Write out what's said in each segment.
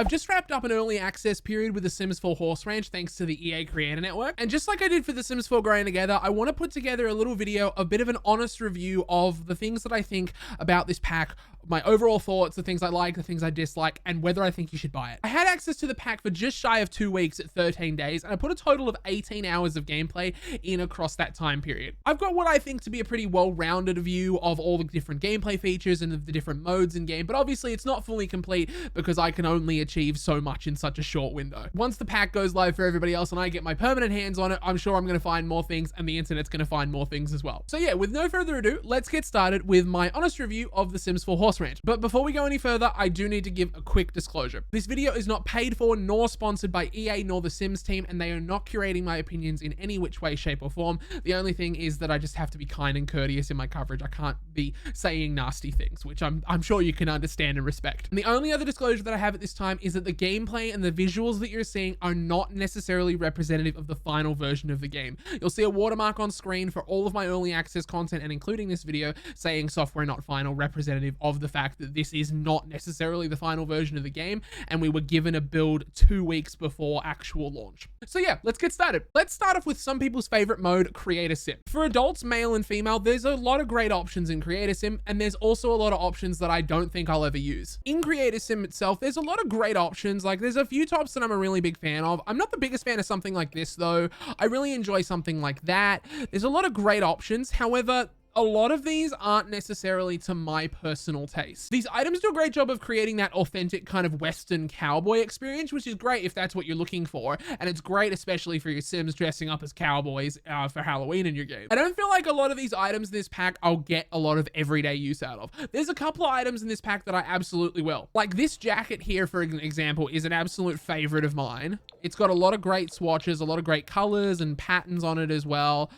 I've just wrapped up an early access period with The Sims 4 Horse Ranch thanks to the EA Creator Network. And just like I did for The Sims 4 Growing Together, I want to put together a little video, a bit of an honest review of the things that I think about this pack, my overall thoughts, the things I like, the things I dislike, and whether I think you should buy it. I had access to the pack for just shy of 2 weeks at 13 days, and I put a total of 18 hours of gameplay in across that time period. I've got what I think to be a pretty well-rounded view of all the different gameplay features and the different modes in game, but obviously it's not fully complete because I can only achieve so much in such a short window. Once the pack goes live for everybody else and I get my permanent hands on it, I'm sure I'm going to find more things and the internet's going to find more things as well. So yeah, with no further ado, let's get started with my honest review of The Sims 4 Horse Ranch. But before we go any further, I do need to give a quick disclosure. This video is not paid for nor sponsored by EA nor the Sims team, and they are not curating my opinions in any which way, shape or form. The only thing is that I just have to be kind and courteous in my coverage. I can't be saying nasty things, which I'm sure you can understand and respect. And the only other disclosure that I have at this time is that the gameplay and the visuals that you're seeing are not necessarily representative of the final version of the game. You'll see a watermark on screen for all of my early access content and including this video saying software not final, representative of the fact that this is not necessarily the final version of the game and we were given a build 2 weeks before actual launch. So yeah, let's get started. Let's start off with some people's favorite mode, Creator Sim. For adults, male and female, there's a lot of great options in Creator Sim, and there's also a lot of options that I don't think I'll ever use. In Creator Sim itself, there's a lot of great options. Like there's a few tops that I'm a really big fan of. I'm not the biggest fan of something like this though. I really enjoy something like that. There's a lot of great options. However, a lot of these aren't necessarily to my personal taste. These items do a great job of creating that authentic kind of Western cowboy experience, which is great if that's what you're looking for. And it's great, especially for your Sims dressing up as cowboys for Halloween in your game. I don't feel like a lot of these items in this pack I'll get a lot of everyday use out of. There's a couple of items in this pack that I absolutely will. Like this jacket here, for example, is an absolute favorite of mine. It's got a lot of great swatches, a lot of great colors and patterns on it as well.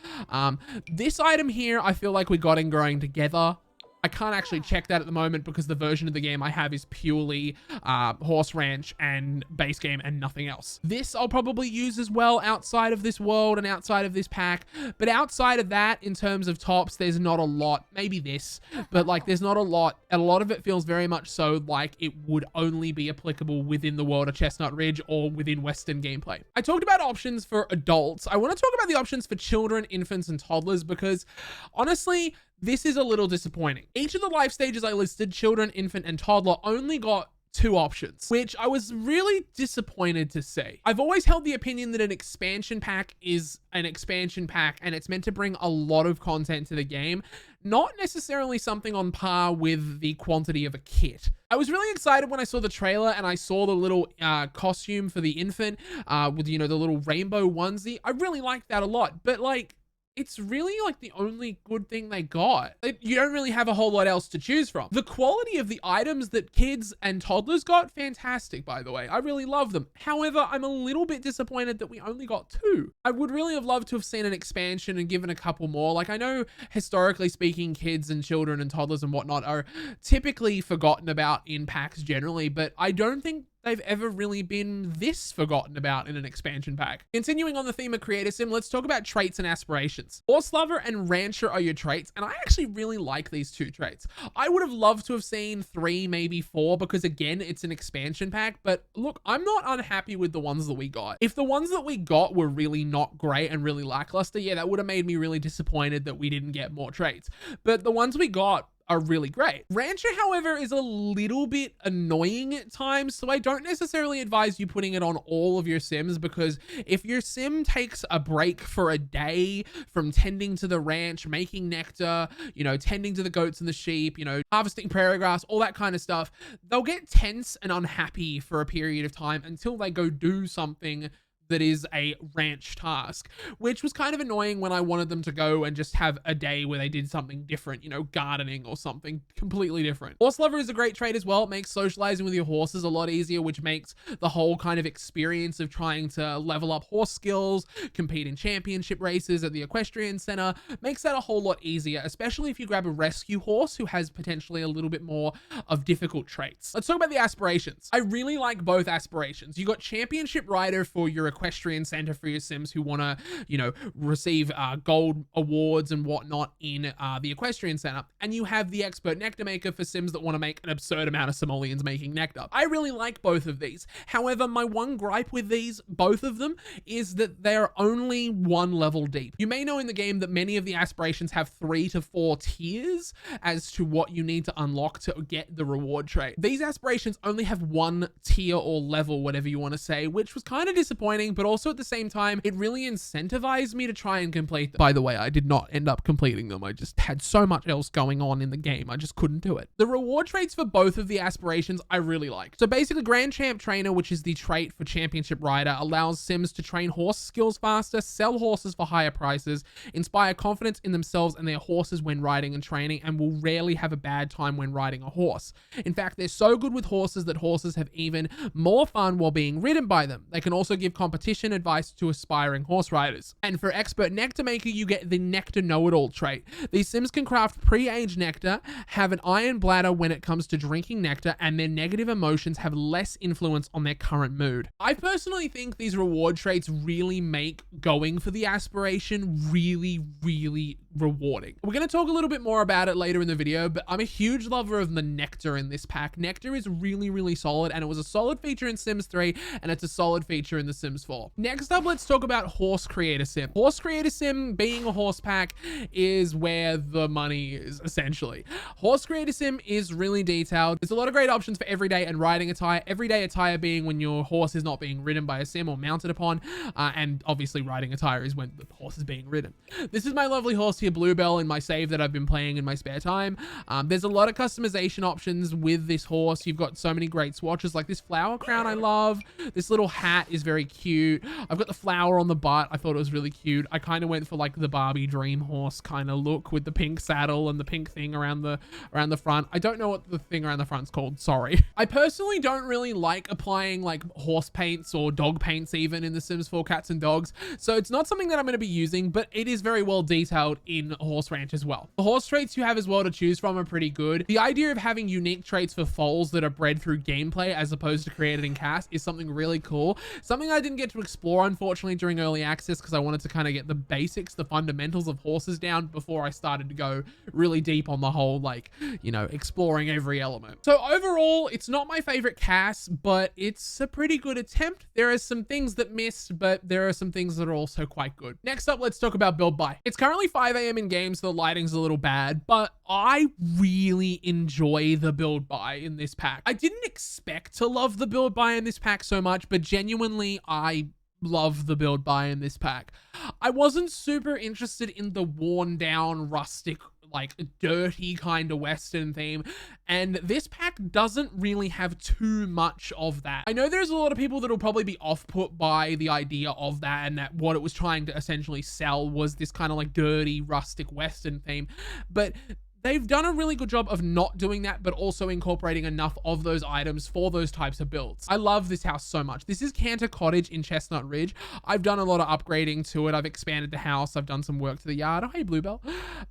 This item here, I feel like we got in Growing Together. I can't actually check that at the moment because the version of the game I have is purely Horse Ranch and base game and nothing else. This I'll probably use as well outside of this world and outside of this pack. But outside of that, in terms of tops, there's not a lot. Maybe this, but like there's not a lot. And a lot of it feels very much so like it would only be applicable within the world of Chestnut Ridge or within Western gameplay. I talked about options for adults. I want to talk about the options for children, infants, and toddlers because honestly, this is a little disappointing. Each of the life stages I listed, children, infant, and toddler, only got 2 options, which I was really disappointed to see. I've always held the opinion that an expansion pack is an expansion pack and it's meant to bring a lot of content to the game, not necessarily something on par with the quantity of a kit. I was really excited when I saw the trailer and I saw the little costume for the infant with, you know, the little rainbow onesie. I really liked that a lot, but like, it's really like the only good thing they got. You don't really have a whole lot else to choose from. The quality of the items that kids and toddlers got, fantastic, by the way. I really love them. However, I'm a little bit disappointed that we only got 2. I would really have loved to have seen an expansion and given a couple more. Like I know historically speaking, kids and children and toddlers and whatnot are typically forgotten about in packs generally, but I don't think they've ever really been this forgotten about in an expansion pack. Continuing on the theme of Creator Sim, let's talk about traits and aspirations. Horse Lover and Rancher are your traits, and I actually really like these 2 traits. I would have loved to have seen 3, maybe 4, because again, it's an expansion pack, but look, I'm not unhappy with the ones that we got. If the ones that we got were really not great and really lackluster, yeah, that would have made me really disappointed that we didn't get more traits. But the ones we got are really great. Rancher, however, is a little bit annoying at times, so I don't necessarily advise you putting it on all of your Sims because if your Sim takes a break for a day from tending to the ranch, making nectar, you know, tending to the goats and the sheep, you know, harvesting prairie grass, all that kind of stuff, they'll get tense and unhappy for a period of time until they go do something that is a ranch task, which was kind of annoying when I wanted them to go and just have a day where they did something different, you know, gardening or something completely different. Horse Lover is a great trait as well. It makes socializing with your horses a lot easier, which makes the whole kind of experience of trying to level up horse skills, compete in championship races at the equestrian center, makes that a whole lot easier, especially if you grab a rescue horse who has potentially a little bit more of difficult traits. Let's talk about the aspirations. I really like both aspirations. You got championship rider for your equestrian center for your Sims who want to, you know, receive gold awards and whatnot in the equestrian center. And you have the expert nectar maker for Sims that want to make an absurd amount of simoleons making nectar. I really like both of these. However, my one gripe with these, both of them, is that they're only one level deep. You may know in the game that many of the aspirations have 3 to 4 tiers as to what you need to unlock to get the reward trait. These aspirations only have 1 tier or level, whatever you want to say, which was kind of disappointing, but also at the same time, it really incentivized me to try and complete them. By the way, I did not end up completing them. I just had so much else going on in the game. I just couldn't do it. The reward traits for both of the aspirations I really like. So basically, Grand Champ Trainer, which is the trait for Championship Rider, allows Sims to train horse skills faster, sell horses for higher prices, inspire confidence in themselves and their horses when riding and training, and will rarely have a bad time when riding a horse. In fact, they're so good with horses that horses have even more fun while being ridden by them. They can also give competition advice to aspiring horse riders. And for Expert Nectar Maker, you get the Nectar Know-It-All trait. These Sims can craft pre-aged nectar, have an iron bladder when it comes to drinking nectar, and their negative emotions have less influence on their current mood. I personally think these reward traits really make going for the aspiration really, really rewarding. We're going to talk a little bit more about it later in the video, but I'm a huge lover of the nectar in this pack. Nectar is really, really solid, and it was a solid feature in Sims 3, and it's a solid feature in The Sims 4. Next up, let's talk about Horse Creator Sim. Horse Creator Sim, being a horse pack, is where the money is, essentially. Horse Creator Sim is really detailed. There's a lot of great options for everyday and riding attire. Everyday attire being when your horse is not being ridden by a sim or mounted upon, and obviously riding attire is when the horse is being ridden. This is my lovely horse here, Bluebell, in my save that I've been playing in my spare time. There's a lot of customization options with this horse. You've got so many great swatches, like this flower crown I love. This little hat is very cute. I've got the flower on the butt. I thought it was really cute. I kind of went for like the Barbie dream horse kind of look with the pink saddle and the pink thing around the front. I don't know what the thing around the front's called, sorry. I personally don't really like applying like horse paints or dog paints even in The Sims 4 Cats and Dogs, so it's not something that I'm going to be using, but it is very well detailed in Horse Ranch as well. The horse traits you have as well to choose from are pretty good. The idea of having unique traits for foals that are bred through gameplay as opposed to created in cast is something really cool. Something I didn't get to explore, unfortunately, during early access because I wanted to kind of get the basics, the fundamentals of horses down before I started to go really deep on the whole, like, you know, exploring every element. So overall, it's not my favorite cast, but it's a pretty good attempt. There are some things that missed, but there are some things that are also quite good. Next up, let's talk about Build Buy. It's currently 5 a.m. in game, so the lighting's a little bad, but I really enjoy the Build Buy in this pack. I didn't expect to love the Build Buy in this pack so much, but genuinely, I love the Build Buy in this pack. I wasn't super interested in the worn down, rustic, like dirty kind of Western theme, and this pack doesn't really have too much of that. I know there's a lot of people that will probably be off-put by the idea of that, and that what it was trying to essentially sell was this kind of like dirty, rustic Western theme, but they've done a really good job of not doing that, but also incorporating enough of those items for those types of builds. I love this house so much. This is Cantor Cottage in Chestnut Ridge. I've done a lot of upgrading to it. I've expanded the house. I've done some work to the yard. Oh, hey, Bluebell.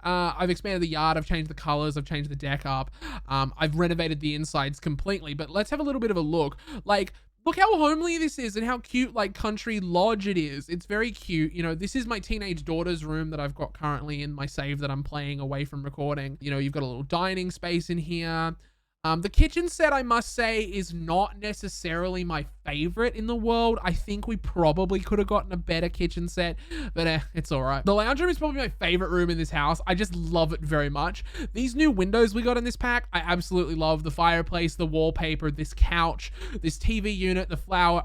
I've expanded the yard. I've changed the colors. I've changed the deck up. I've renovated the insides completely, but let's have a little bit of a look. Like, look how homely this is and how cute, like, country lodge it is. It's very cute. You know, this is my teenage daughter's room that I've got currently in my save that I'm playing away from recording. You know, you've got a little dining space in here. The kitchen set, I must say, is not necessarily my favorite in the world. I think we probably could have gotten a better kitchen set, but it's all right. The lounge room is probably my favorite room in this house. I just love it very much. These new windows we got in this pack, I absolutely love. The fireplace, the wallpaper, this couch, this TV unit, the flower.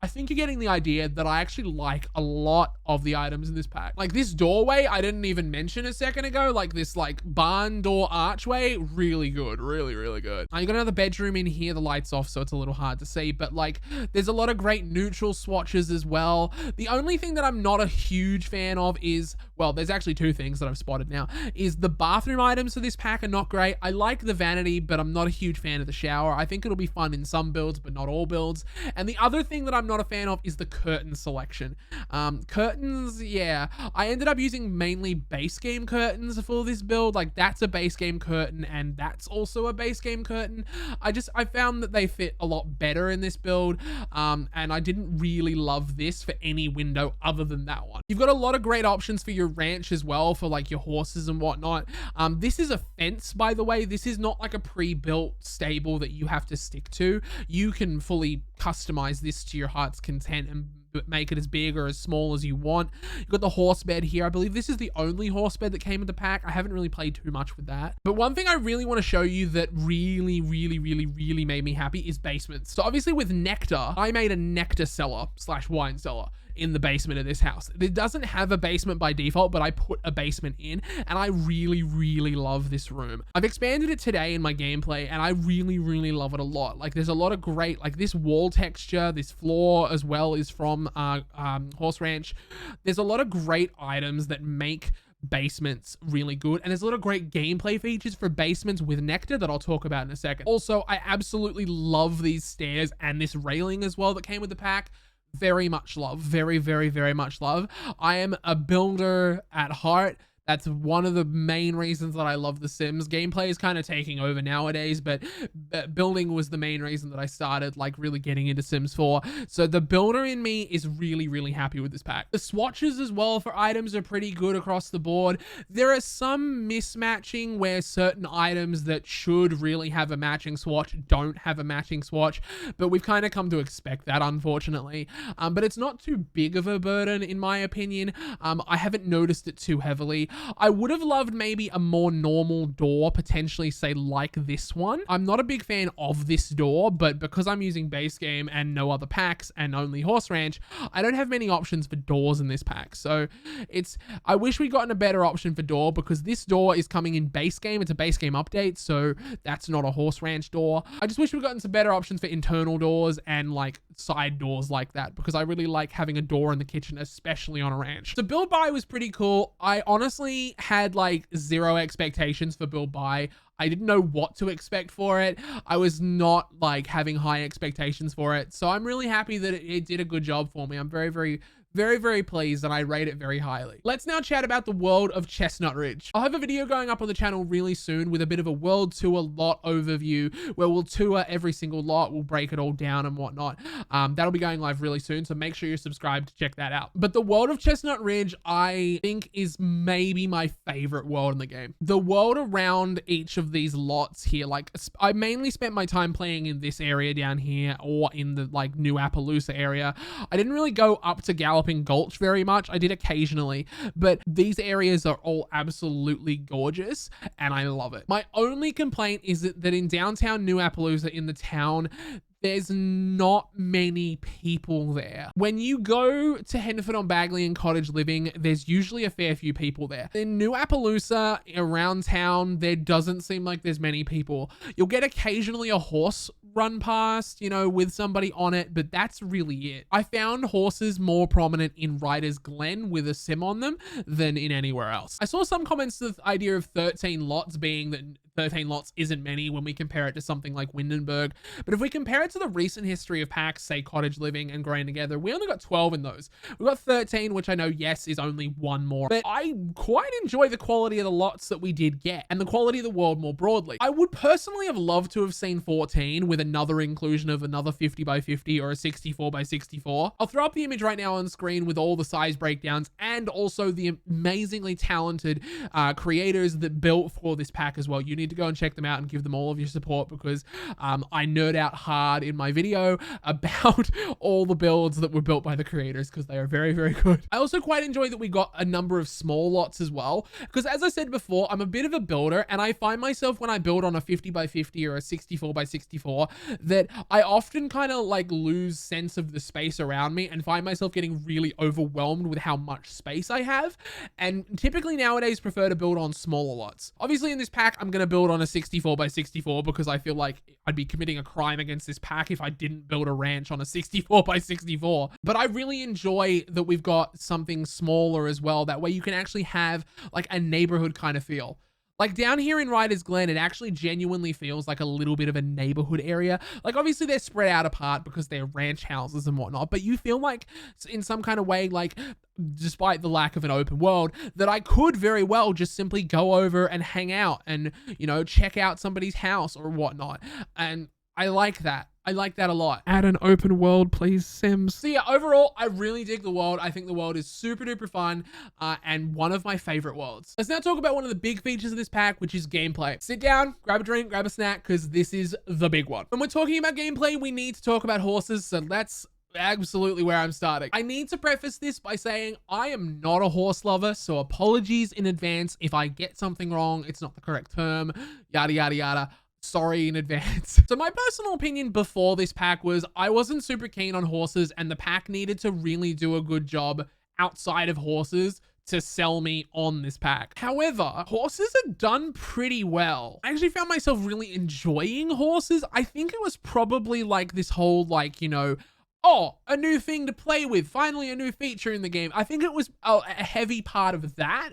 I think you're getting the idea that I actually like a lot of the items in this pack. Like this doorway, I didn't even mention a second ago, like this like barn door archway, really good, really, really good. You got another bedroom in here, the light's off, so it's a little hard to see, but like there's a lot of great neutral swatches as well. The only thing that I'm not a huge fan of is well, there's actually two things that I've spotted now, is the bathroom items for this pack are not great. I like the vanity, but I'm not a huge fan of the shower. I think it'll be fun in some builds, but not all builds. And the other thing that I'm not a fan of is the curtain selection. Curtains, yeah, I ended up using mainly base game curtains for this build. Like, that's a base game curtain, and that's also a base game curtain. I found that they fit a lot better in this build, and I didn't really love this for any window other than that one. You've got a lot of great options for your ranch as well, for like your horses and whatnot. This is a fence, by the way. This is not like a pre-built stable that you have to stick to. You can fully customize this to your heart's content and make it as big or as small as you want. You've got the horse bed here. I believe this is the only horse bed that came with the pack. I haven't really played too much with that. But one thing I really want to show you that really made me happy is basements. So obviously with Nectar, I made a Nectar cellar / wine cellar in the basement of this house. It doesn't have a basement by default, but I put a basement in, and I really love this room. I've expanded it today in my gameplay, and I really love it a lot. Like, there's a lot of great, like this wall texture, this floor as well is from Horse Ranch. There's a lot of great items that make basements really good, and there's a lot of great gameplay features for basements with Nectar that I'll talk about in a second. Also, I absolutely love these stairs and this railing as well that came with the pack. Very much love. Very much love. I am a builder at heart. That's one of the main reasons that I love The Sims. Gameplay is kind of taking over nowadays, but building was the main reason that I started like really getting into Sims 4. So the builder in me is really happy with this pack. The swatches as well for items are pretty good across the board. There are some mismatching where certain items that should really have a matching swatch don't have a matching swatch, but we've kind of come to expect that, unfortunately. But it's not too big of a burden in my opinion. I haven't noticed it too heavily. I would have loved maybe a more normal door, potentially say like this one. I'm not a big fan of this door, but because I'm using base game and no other packs and only Horse Ranch, I don't have many options for doors in this pack. So I wish we'd gotten a better option for door, because this door is coming in base game. It's a base game update, so that's not a Horse Ranch door. I just wish we'd gotten some better options for internal doors and like side doors like that, because I really like having a door in the kitchen, especially on a ranch. The build buy was pretty cool. I honestly had like zero expectations for build buy. I didn't know what to expect for it. I was not like having high expectations for it. So I'm really happy that it did a good job for me. I'm very pleased, and I rate it very highly. Let's now chat about the world of Chestnut Ridge. I'll have a video going up on the channel really soon with a bit of a world tour lot overview where we'll tour every single lot, we'll break it all down and whatnot. That'll be going live really soon, so make sure you're subscribed to check that out. But the world of Chestnut Ridge, I think, is maybe my favorite world in the game. The world around each of these lots here, like I mainly spent my time playing in this area down here or in the like New Appaloosa area. I didn't really go up to Galloping Gulch very much. I did occasionally, but these areas are all absolutely gorgeous and I love it. My only complaint is that in downtown New Appaloosa, in the town, there's not many people there. When you go to Henderford on Bagley and Cottage Living, there's usually a fair few people there. In New Appaloosa, around town, there doesn't seem like there's many people. You'll get occasionally a horse run past, you know, with somebody on it, but that's really it. I found horses more prominent in Writer's Glen with a sim on them than in anywhere else. I saw some comments to the idea of 13 lots being that 13 lots isn't many when we compare it to something like Windenburg. But if we compare it to the recent history of packs, say Cottage Living and Growing Together, we only got 12 in those. We got 13, which I know, yes, is only one more. But I quite enjoy the quality of the lots that we did get and the quality of the world more broadly. I would personally have loved to have seen 14 with another inclusion of another 50 by 50 or a 64 by 64. I'll throw up the image right now on screen with all the size breakdowns and also the amazingly talented creators that built for this pack as well. You need to go and check them out and give them all of your support, because I nerd out hard in my video about all the builds that were built by the creators, because they are very good. I also quite enjoy that we got a number of small lots as well, because as I said before, I'm a bit of a builder, and I find myself when I build on a 50 by 50 or a 64 by 64 that I often kind of like lose sense of the space around me and find myself getting really overwhelmed with how much space I have, and typically nowadays prefer to build on smaller lots. Obviously in this pack I'm going to build on a 64 by 64 because I feel like I'd be committing a crime against this pack if I didn't build a ranch on a 64 by 64. But I really enjoy that we've got something smaller as well. That way you can actually have like a neighborhood kind of feel. Like down here in Ryder's Glen, it actually genuinely feels like a little bit of a neighborhood area. Like obviously they're spread out apart because they're ranch houses and whatnot, but you feel like in some kind of way, like despite the lack of an open world, that I could very well just simply go over and hang out and, you know, check out somebody's house or whatnot. And I like that. I like that a lot. Add an open world, please, Sims. So yeah, overall, I really dig the world. I think the world is super duper fun and one of my favorite worlds. Let's now talk about one of the big features of this pack, which is gameplay. Sit down, grab a drink, grab a snack, because this is the big one. When we're talking about gameplay, we need to talk about horses, so that's absolutely where I'm starting. I need to preface this by saying I am not a horse lover, so apologies in advance if I get something wrong, it's not the correct term, yada, yada, yada. Sorry in advance. So my personal opinion before this pack was I wasn't super keen on horses and the pack needed to really do a good job outside of horses to sell me on this pack. However, horses are done pretty well. I actually found myself really enjoying horses. I think it was probably like this whole like, you know, oh, a new thing to play with, finally a new feature in the game. I think it was a heavy part of that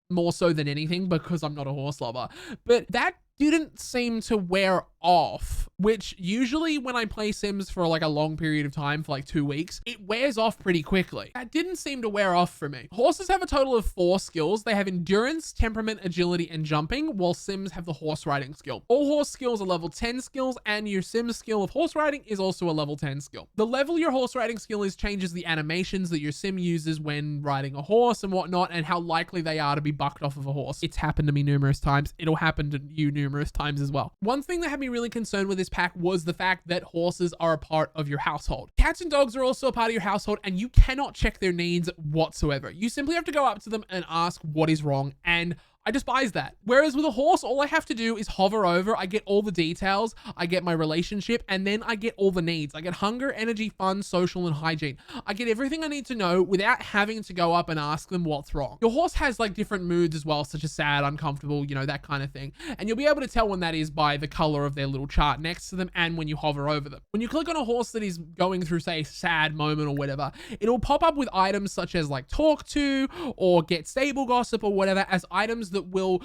more so than anything because I'm not a horse lover. But that didn't seem to wear off, which usually when I play Sims for like a long period of time, for like 2 weeks, it wears off pretty quickly. That didn't seem to wear off for me. Horses have a total of 4 skills. They have endurance, temperament, agility, and jumping, while Sims have the horse riding skill. All horse skills are level 10 skills, and your Sims skill of horse riding is also a level 10 skill. The level your horse riding skill is changes the animations that your Sim uses when riding a horse and whatnot, and how likely they are to be bucked off of a horse. It's happened to me numerous times. It'll happen to you numerous times as well. One thing that had me really concerned with this pack was the fact that horses are a part of your household. Cats and dogs are also a part of your household, and you cannot check their needs whatsoever. You simply have to go up to them and ask what is wrong, and I despise that. Whereas with a horse, all I have to do is hover over, I get all the details, I get my relationship, and then I get all the needs. I get hunger, energy, fun, social, and hygiene. I get everything I need to know without having to go up and ask them what's wrong. Your horse has like different moods as well, such as sad, uncomfortable, you know, that kind of thing. And you'll be able to tell when that is by the color of their little chart next to them and when you hover over them. When you click on a horse that is going through, say, a sad moment or whatever, it'll pop up with items such as like talk to or get stable gossip or whatever as items that will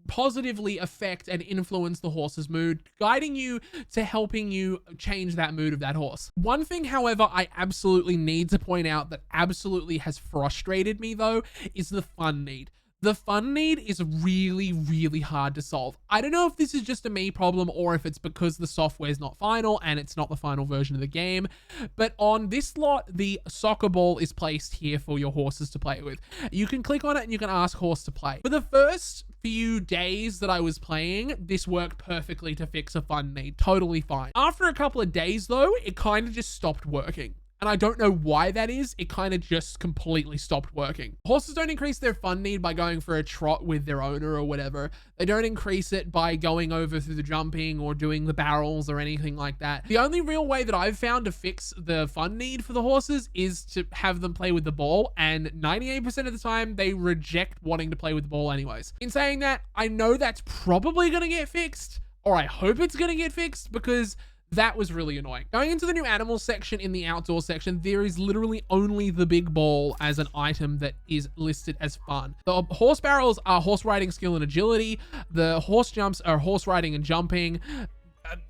positively affect and influence the horse's mood, guiding you to helping you change that mood of that horse. One thing, however, I absolutely need to point out that absolutely has frustrated me though, is the fun need. The fun need is really, really hard to solve. I don't know if this is just a me problem or if it's because the software is not final and it's not the final version of the game, but on this lot, the soccer ball is placed here for your horses to play with. You can click on it and you can ask horse to play. For the first few days that I was playing, this worked perfectly to fix a fun need. Totally fine. After a couple of days though, it kind of just stopped working. And I don't know why that is. It kind of just completely stopped working. Horses don't increase their fun need by going for a trot with their owner or whatever. They don't increase it by going over through the jumping or doing the barrels or anything like that. The only real way that I've found to fix the fun need for the horses is to have them play with the ball. And 98% of the time, they reject wanting to play with the ball anyways. In saying that, I know that's probably going to get fixed, or I hope it's going to get fixed, because that was really annoying. Going into the new animals section in the outdoor section, there is literally only the big ball as an item that is listed as fun. The horse barrels are horse riding skill and agility. The horse jumps are horse riding and jumping,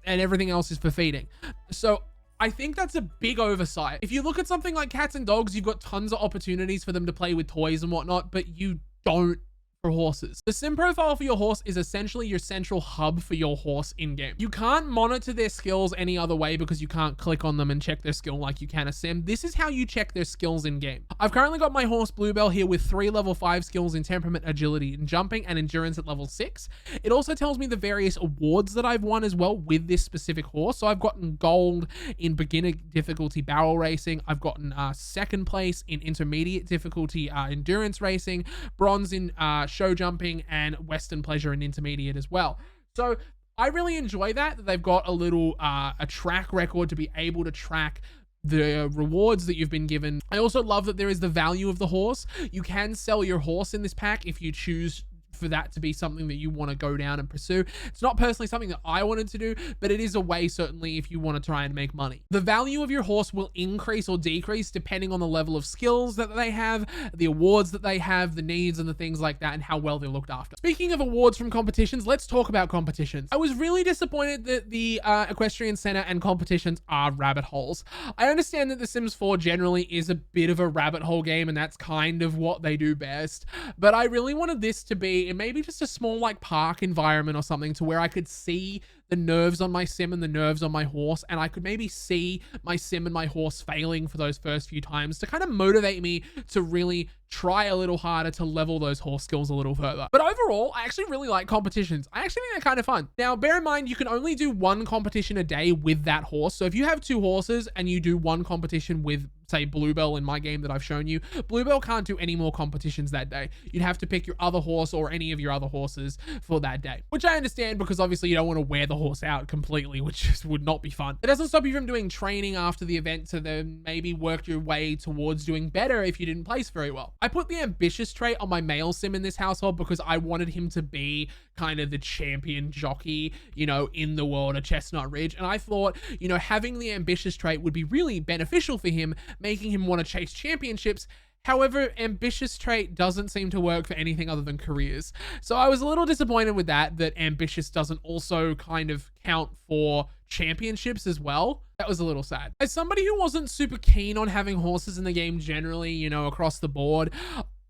and everything else is for feeding. So I think that's a big oversight. If you look at something like cats and dogs, you've got tons of opportunities for them to play with toys and whatnot, but you don't for horses. The sim profile for your horse is essentially your central hub for your horse in-game. You can't monitor their skills any other way because you can't click on them and check their skill like you can a sim. This is how you check their skills in-game. I've currently got my horse Bluebell here with 3 level 5 skills in temperament, agility, and jumping, and endurance at level 6. It also tells me the various awards that I've won as well with this specific horse. So I've gotten gold in beginner difficulty barrel racing. I've gotten second place in intermediate difficulty endurance racing, bronze in show jumping, and Western pleasure and intermediate as well. So I really enjoy that they've got a little a track record to be able to track the rewards that you've been given. I also love that there is the value of the horse. You can sell your horse in this pack if you choose for that to be something that you want to go down and pursue. It's not personally something that I wanted to do, but it is a way certainly if you want to try and make money. The value of your horse will increase or decrease depending on the level of skills that they have, the awards that they have, the needs and the things like that, and how well they're looked after. Speaking of awards from competitions, let's talk about competitions. I was really disappointed that the Equestrian Center and competitions are rabbit holes. I understand that The Sims 4 generally is a bit of a rabbit hole game, and that's kind of what they do best, but I really wanted this to be in maybe just a small like park environment or something, to where I could see the nerves on my sim and the nerves on my horse, and I could maybe see my sim and my horse failing for those first few times to kind of motivate me to really try a little harder to level those horse skills a little further. But overall, I actually really like competitions. I actually think they're kind of fun. Now, bear in mind, you can only do one competition a day with that horse. So if you have 2 horses and you do one competition with, say, Bluebell in my game that I've shown you, Bluebell can't do any more competitions that day. You'd have to pick your other horse or any of your other horses for that day, which I understand because obviously you don't want to wear the horse out completely, which just would not be fun. It doesn't stop you from doing training after the event to then maybe work your way towards doing better if you didn't place very well. I put the ambitious trait on my male sim in this household because I wanted him to be kind of the champion jockey, you know, in the world of Chestnut Ridge. And I thought, you know, having the ambitious trait would be really beneficial for him, making him want to chase championships. However, ambitious trait doesn't seem to work for anything other than careers. So I was a little disappointed with that ambitious doesn't also kind of count for championships as well. That was a little sad. As somebody who wasn't super keen on having horses in the game generally, you know, across the board,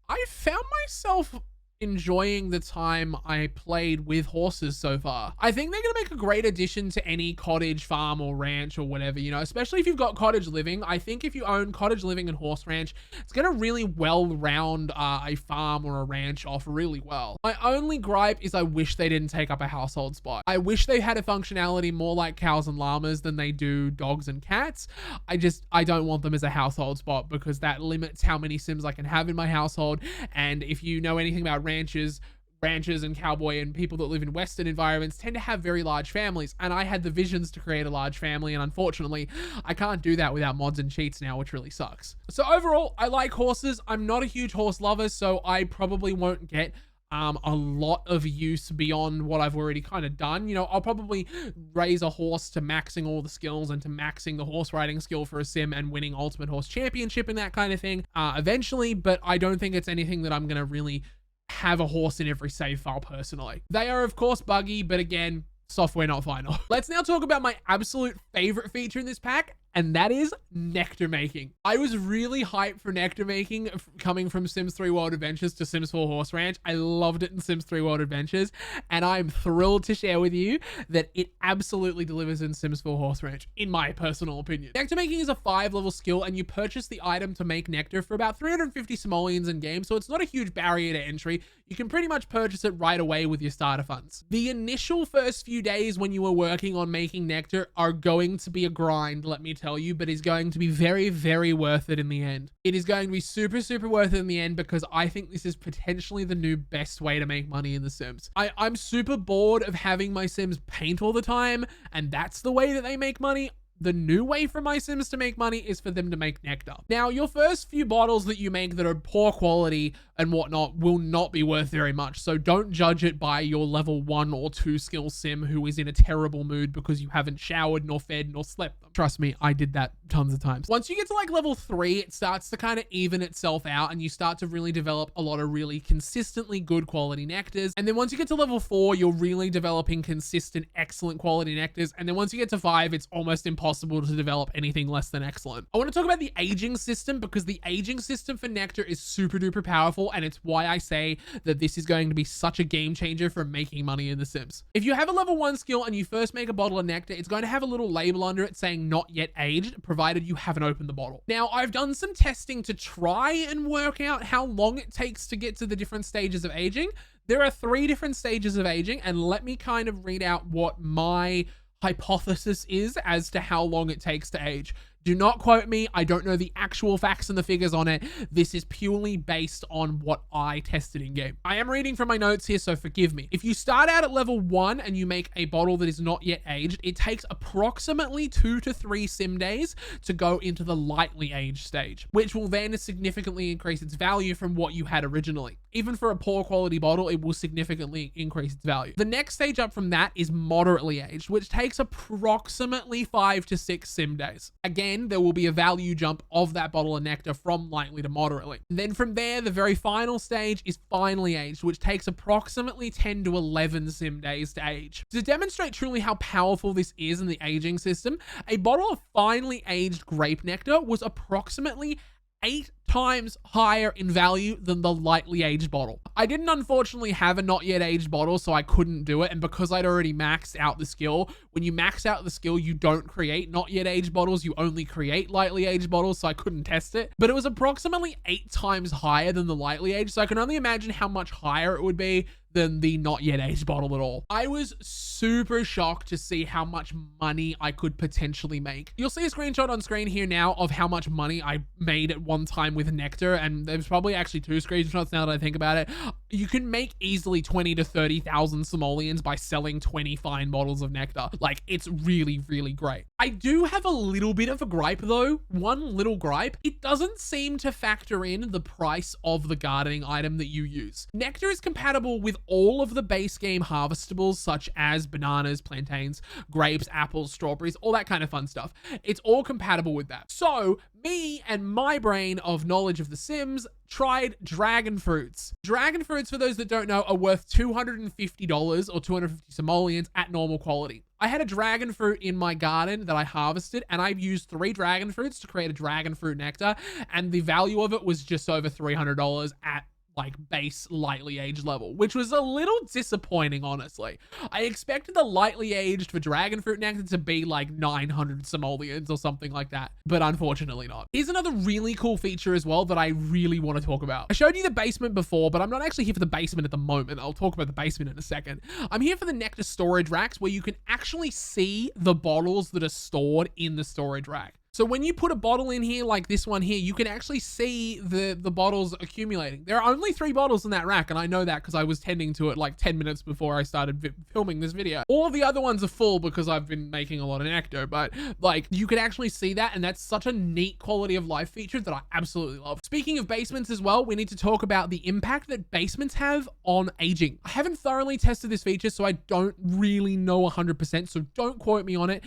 I found myself enjoying the time I played with horses so far. I think they're going to make a great addition to any cottage, farm, or ranch or whatever, you know, especially if you've got cottage living. I think if you own cottage living and horse ranch, it's going to really well round a farm or a ranch off really well. My only gripe is I wish they didn't take up a household spot. I wish they had a functionality more like cows and llamas than they do dogs and cats. I don't want them as a household spot because that limits how many Sims I can have in my household. And if you know anything about ranchers and cowboy and people that live in Western environments tend to have very large families, and I had the visions to create a large family, and unfortunately I can't do that without mods and cheats now, which really sucks. So overall, I like horses. I'm not a huge horse lover, so I probably won't get a lot of use beyond what I've already kind of done. You know, I'll probably raise a horse to maxing all the skills and to maxing the horse riding skill for a sim and winning Ultimate Horse Championship and that kind of thing eventually, but I don't think it's anything that I'm going to really have a horse in every save file personally. They are of course buggy, but again, software not final. Let's now talk about my absolute favorite feature in this pack, and that is nectar making. I was really hyped for nectar making coming from Sims 3 World Adventures to Sims 4 Horse Ranch. I loved it in Sims 3 World Adventures, and I'm thrilled to share with you that it absolutely delivers in Sims 4 Horse Ranch, in my personal opinion. Nectar making is a 5-level skill, and you purchase the item to make nectar for about 350 simoleons in game, so it's not a huge barrier to entry. You can pretty much purchase it right away with your starter funds. The initial first few days when you are working on making nectar are going to be a grind, let me tell you, but is going to be very, very worth it in the end. It is going to be super, super worth it in the end because I think this is potentially the new best way to make money in The Sims. I'm super bored of having my Sims paint all the time, and that's the way that they make money. The new way for my Sims to make money is for them to make nectar. Now, your first few bottles that you make that are poor quality and whatnot will not be worth very much. So don't judge it by your level 1 or 2 skill sim who is in a terrible mood because you haven't showered nor fed nor slept them. Trust me, I did that tons of times. Once you get to like level 3, it starts to kind of even itself out and you start to really develop a lot of really consistently good quality nectars. And then once you get to level 4, you're really developing consistent, excellent quality nectars. And then once you get to 5, it's almost impossible to develop anything less than excellent. I want to talk about the aging system because the aging system for nectar is super duper powerful, and it's why I say that this is going to be such a game changer for making money in The Sims. If you have a level 1 skill and you first make a bottle of nectar, it's going to have a little label under it saying not yet aged, provided you haven't opened the bottle. Now, I've done some testing to try and work out how long it takes to get to the different stages of aging. There are 3 different stages of aging, and let me kind of read out what my hypothesis is as to how long it takes to age. Do not quote me. I don't know the actual facts and the figures on it. This is purely based on what I tested in game. I am reading from my notes here, so forgive me. If you start out at level 1 and you make a bottle that is not yet aged, it takes approximately 2 to 3 sim days to go into the lightly aged stage, which will then significantly increase its value from what you had originally. Even for a poor quality bottle, it will significantly increase its value. The next stage up from that is moderately aged, which takes approximately 5 to 6 sim days. Again, there will be a value jump of that bottle of nectar from lightly to moderately. And then from there, the very final stage is finely aged, which takes approximately 10 to 11 sim days to age. To demonstrate truly how powerful this is in the aging system, a bottle of finely aged grape nectar was approximately 8 times higher in value than the lightly aged bottle. I didn't unfortunately have a not yet aged bottle, so I couldn't do it. And because I'd already maxed out the skill, when you max out the skill, you don't create not yet aged bottles, you only create lightly aged bottles, so I couldn't test it. But it was approximately 8 times higher than the lightly aged, so I can only imagine how much higher it would be than the not yet aged bottle at all. I was super shocked to see how much money I could potentially make. You'll see a screenshot on screen here now of how much money I made at one time with Nectar, and there's probably actually 2 screenshots now that I think about it. You can make easily 20 to 30,000 simoleons by selling 20 fine bottles of Nectar. Like, it's really, really great. I do have a little bit of a gripe though. One little gripe. It doesn't seem to factor in the price of the gardening item that you use. Nectar is compatible with all of the base game harvestables such as bananas, plantains, grapes, apples, strawberries, all that kind of fun stuff. It's all compatible with that. So me and my brain of knowledge of the Sims tried dragon fruits. Dragon fruits, for those that don't know, are worth $250 or 250 simoleons at normal quality. I had a dragon fruit in my garden that I harvested, and I used 3 dragon fruits to create a dragon fruit nectar, and the value of it was just over $300 at like base lightly aged level, which was a little disappointing, honestly. I expected the lightly aged for dragon fruit nectar to be like 900 simoleons or something like that, but unfortunately not. Here's another really cool feature as well that I really want to talk about. I showed you the basement before, but I'm not actually here for the basement at the moment. I'll talk about the basement in a second. I'm here for the nectar storage racks where you can actually see the bottles that are stored in the storage rack. So when you put a bottle in here, like this one here, you can actually see the bottles accumulating. There are only 3 bottles in that rack, and I know that because I was tending to it like 10 minutes before I started filming this video. All of the other ones are full because I've been making a lot of nectar, but like you can actually see that, and that's such a neat quality of life feature that I absolutely love. Speaking of basements as well, we need to talk about the impact that basements have on aging. I haven't thoroughly tested this feature, so I don't really know 100%, so don't quote me on it.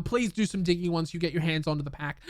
Please do some digging once you get your hands onto the pack.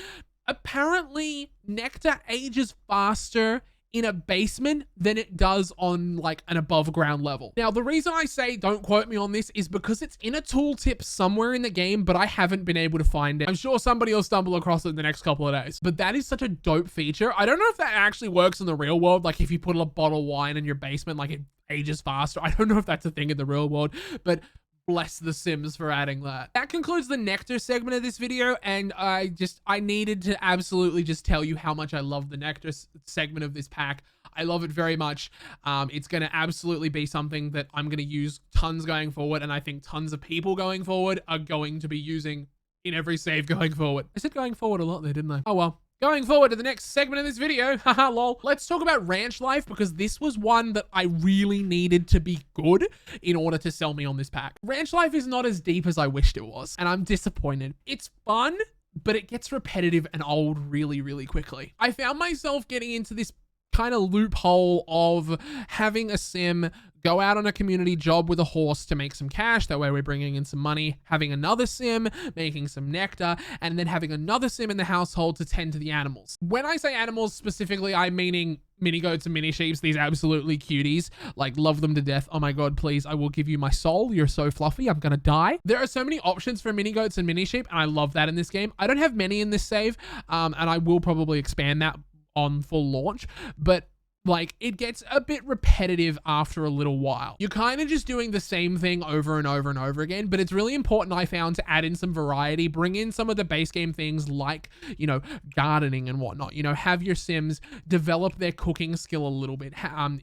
Apparently, nectar ages faster in a basement than it does on like an above ground level. Now, the reason I say don't quote me on this is because it's in a tooltip somewhere in the game, but I haven't been able to find it. I'm sure somebody will stumble across it in the next couple of days, but that is such a dope feature. I don't know if that actually works in the real world. Like if you put a bottle of wine in your basement, like it ages faster. I don't know if that's a thing in the real world, but bless the Sims for adding that. That concludes the nectar segment of this video, and I needed to absolutely just tell you how much I love the nectar segment of this pack. I love it very much. It's going to absolutely be something that I'm going to use tons going forward, and I think tons of people going forward are going to be using in every save going forward. I said going forward a lot there, didn't I? Oh well. Going forward to the next segment of this video, haha lol, let's talk about ranch life, because this was one that I really needed to be good in order to sell me on this pack. Ranch life is not as deep as I wished it was, and I'm disappointed. It's fun, but it gets repetitive and old really, really quickly. I found myself getting into this kind of loophole of having a sim go out on a community job with a horse to make some cash. That way we're bringing in some money, having another sim, making some nectar, and then having another sim in the household to tend to the animals. When I say animals specifically, I'm meaning mini goats and mini sheeps, these absolutely cuties, like love them to death. Oh my God, please, I will give you my soul. You're so fluffy. I'm gonna die. There are so many options for mini goats and mini sheep, and I love that in this game. I don't have many in this save, and I will probably expand that on full launch, but Like, it gets a bit repetitive after a little while. You're kind of just doing the same thing over and over and over again, but it's really important, I found, to add in some variety, bring in some of the base game things like, you know, gardening and whatnot. You know, have your Sims develop their cooking skill a little bit.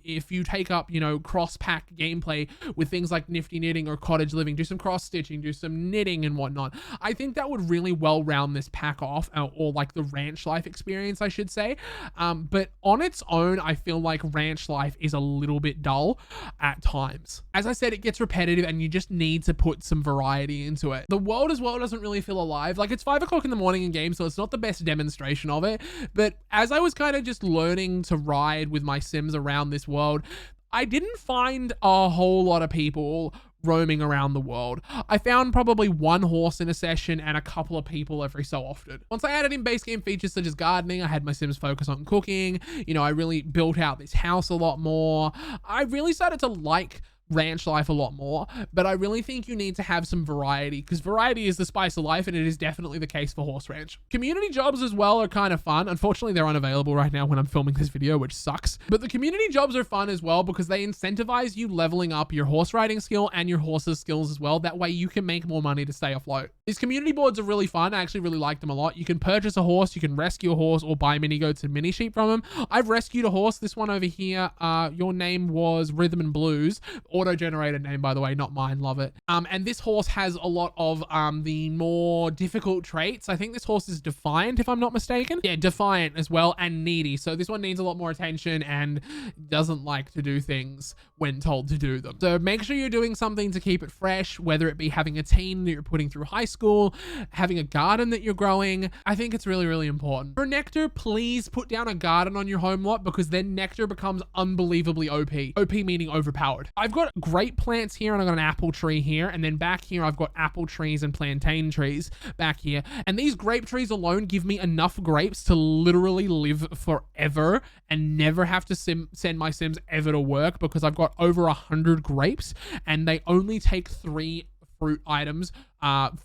If you take up, you know, cross-pack gameplay with things like nifty knitting or cottage living, do some cross-stitching, do some knitting and whatnot. I think that would really well round this pack off, or like the ranch life experience, I should say. But on its own, I feel like ranch life is a little bit dull at times. As I said, it gets repetitive and you just need to put some variety into it. The world as well doesn't really feel alive. Like, it's 5 o'clock in the morning in game, so it's not the best demonstration of it. But as I was kind of just learning to ride with my Sims around this world, I didn't find a whole lot of people roaming around the world. I found probably one horse in a session and a couple of people every so often. Once I added in base game features such as gardening, I had my Sims focus on cooking. You know, I really built out this house a lot more. I really started to like ranch life a lot more, but I really think you need to have some variety, because variety is the spice of life, and it is definitely the case for horse ranch. Community jobs as well are kind of fun. Unfortunately, they're unavailable right now when I'm filming this video, which sucks. But the community jobs are fun as well because they incentivize you leveling up your horse riding skill and your horse's skills as well. That way you can make more money to stay afloat. These community boards are really fun. I actually really like them a lot. You can purchase a horse, you can rescue a horse, or buy mini goats and mini sheep from them. I've rescued a horse. This one over here, your name was Rhythm and Blues. Auto-generated name, by the way, not mine. Love it. And this horse has a lot of the more difficult traits. I think this horse is Defiant, if I'm not mistaken. Yeah, Defiant as well, and Needy. So this one needs a lot more attention and doesn't like to do things when told to do them. So make sure you're doing something to keep it fresh, whether it be having a teen that you're putting through high school, having a garden that you're growing. I think it's really, really important. For Nectar, please put down a garden on your home lot, because then Nectar becomes unbelievably OP. OP meaning overpowered. I've got great plants here, and I've got an apple tree here, and then back here I've got apple trees and plantain trees back here, and these grape trees alone give me enough grapes to literally live forever and never have to send my Sims ever to work, because I've got over 100 grapes and they only take 3 fruit items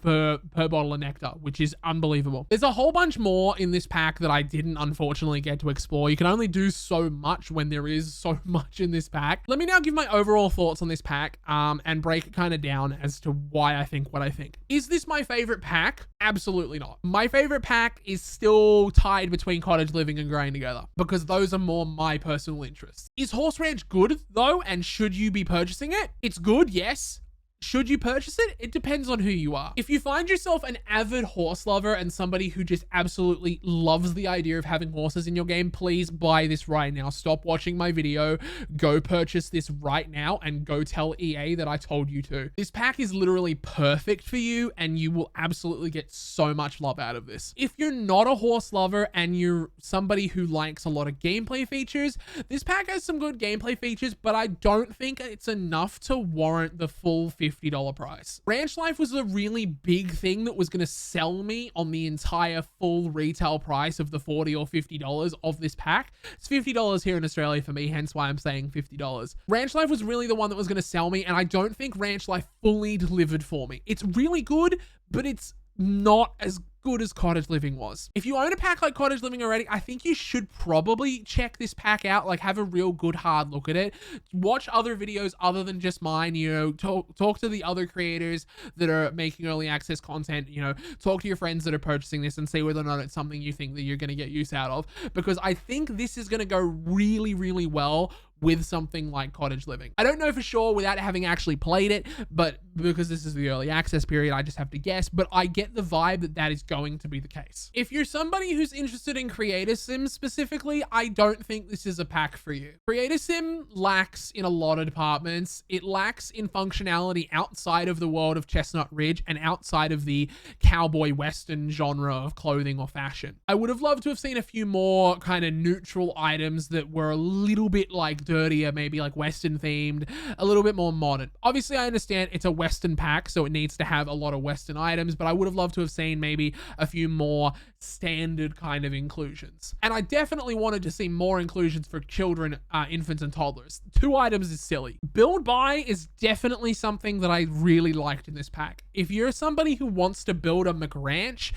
per bottle of nectar, which is unbelievable. There's a whole bunch more in this pack that I didn't unfortunately get to explore. You can only do so much when there is so much in this pack. Let me now give my overall thoughts on this pack and break it kind of down as to why I think what I think. Is this my favorite pack? Absolutely not. My favorite pack is still tied between cottage living and growing together, because those are more my personal interests. Is Horse Ranch good though, and should you be purchasing it? It's good, yes. Should you purchase it? It depends on who you are. If you find yourself an avid horse lover and somebody who just absolutely loves the idea of having horses in your game, please buy this right now. Stop watching my video, go purchase this right now, and go tell EA that I told you to. This pack is literally perfect for you, and you will absolutely get so much love out of this. If you're not a horse lover and you're somebody who likes a lot of gameplay features, this pack has some good gameplay features, but I don't think it's enough to warrant the full $50 price. Ranch life was a really big thing that was going to sell me on the entire full retail price of the $40 or $50 of this pack. It's $50 here in Australia for me, hence why I'm saying $50. Ranch life was really the one that was going to sell me, and I don't think Ranch life fully delivered for me. It's really good, but it's not as good as cottage living was. If you own a pack like cottage living already, I think you should probably check this pack out, like have a real good hard look at it. Watch other videos other than just mine, you know, talk to the other creators that are making early access content, you know, talk to your friends that are purchasing this and see whether or not it's something you think that you're going to get use out of, because I think this is going to go really, really well with something like cottage living. I don't know for sure without having actually played it, but because this is the early access period, I just have to guess, but I get the vibe that that is going to be the case. If you're somebody who's interested in Creator Sim specifically, I don't think this is a pack for you. Creator Sim lacks in a lot of departments. It lacks in functionality outside of the world of Chestnut Ridge and outside of the cowboy western genre of clothing or fashion. I would have loved to have seen a few more kind of neutral items that were a little bit like dirtier, maybe like western themed, a little bit more modern. Obviously I understand it's a western pack, so it needs to have a lot of western items, but I would have loved to have seen maybe a few more standard kind of inclusions. And I definitely wanted to see more inclusions for children, infants, and toddlers. 2 items is silly. Build buy is definitely something that I really liked in this pack. If you're somebody who wants to build a McRanch,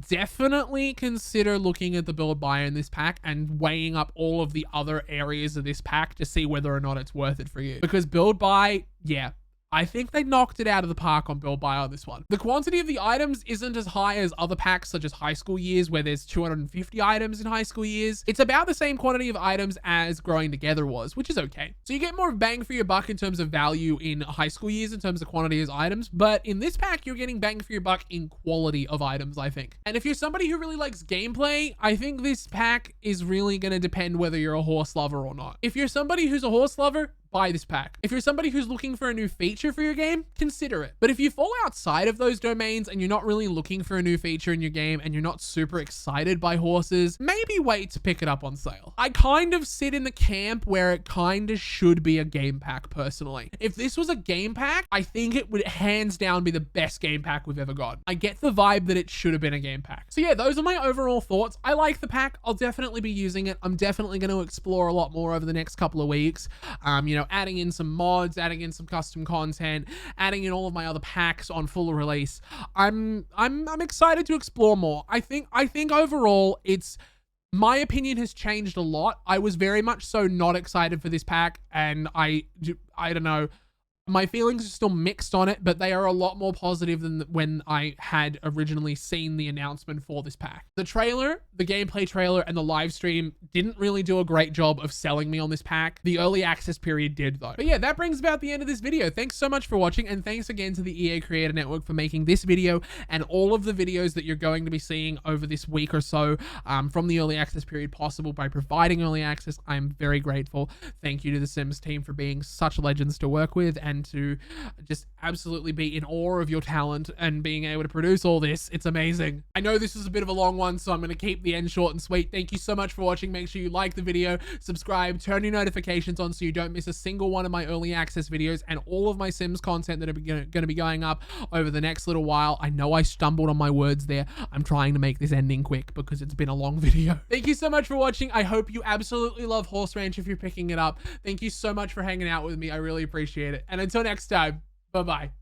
definitely consider looking at the build buy in this pack and weighing up all of the other areas of this pack to see whether or not it's worth it for you. Because build buy, yeah, I think they knocked it out of the park on build buy on this one. The quantity of the items isn't as high as other packs such as high school years where there's 250 items in high school years. It's about the same quantity of items as Growing Together was, which is okay. So you get more bang for your buck in terms of value in high school years in terms of quantity as items, but in this pack you're getting bang for your buck in quality of items, I think. And if you're somebody who really likes gameplay, I think this pack is really going to depend whether you're a horse lover or not. If you're somebody who's a horse lover, buy this pack. If you're somebody who's looking for a new feature for your game, consider it. But if you fall outside of those domains and you're not really looking for a new feature in your game and you're not super excited by horses, maybe wait to pick it up on sale. I kind of sit in the camp where it kind of should be a game pack personally. If this was a game pack, I think it would hands down be the best game pack we've ever got. I get the vibe that it should have been a game pack. So yeah, those are my overall thoughts. I like the pack. I'll definitely be using it. I'm definitely going to explore a lot more over the next couple of weeks. You know, adding in some mods, adding in some custom content, adding in all of my other packs on full release. I'm excited to explore more. I think overall my opinion has changed a lot. I was very much so not excited for this pack, and I don't know. My feelings are still mixed on it, but they are a lot more positive than when I had originally seen the announcement for this pack. The trailer, the gameplay trailer, and the live stream didn't really do a great job of selling me on this pack. The early access period did though. But yeah, that brings about the end of this video. Thanks so much for watching, and thanks again to the EA Creator Network for making this video and all of the videos that you're going to be seeing over this week or so from the early access period possible by providing early access. I'm very grateful. Thank you to the Sims team for being such legends to work with and to just absolutely be in awe of your talent and being able to produce all this. It's amazing. I know this is a bit of a long one, so I'm going to keep the end short and sweet. Thank you so much for watching. Make sure you like the video, subscribe, turn your notifications on so you don't miss a single one of my early access videos and all of my Sims content that are going to be going up over the next little while. I know I stumbled on my words there. I'm trying to make this ending quick because it's been a long video. Thank you so much for watching. I hope you absolutely love Horse Ranch if you're picking it up. Thank you so much for hanging out with me. I really appreciate it. And until next time, bye-bye.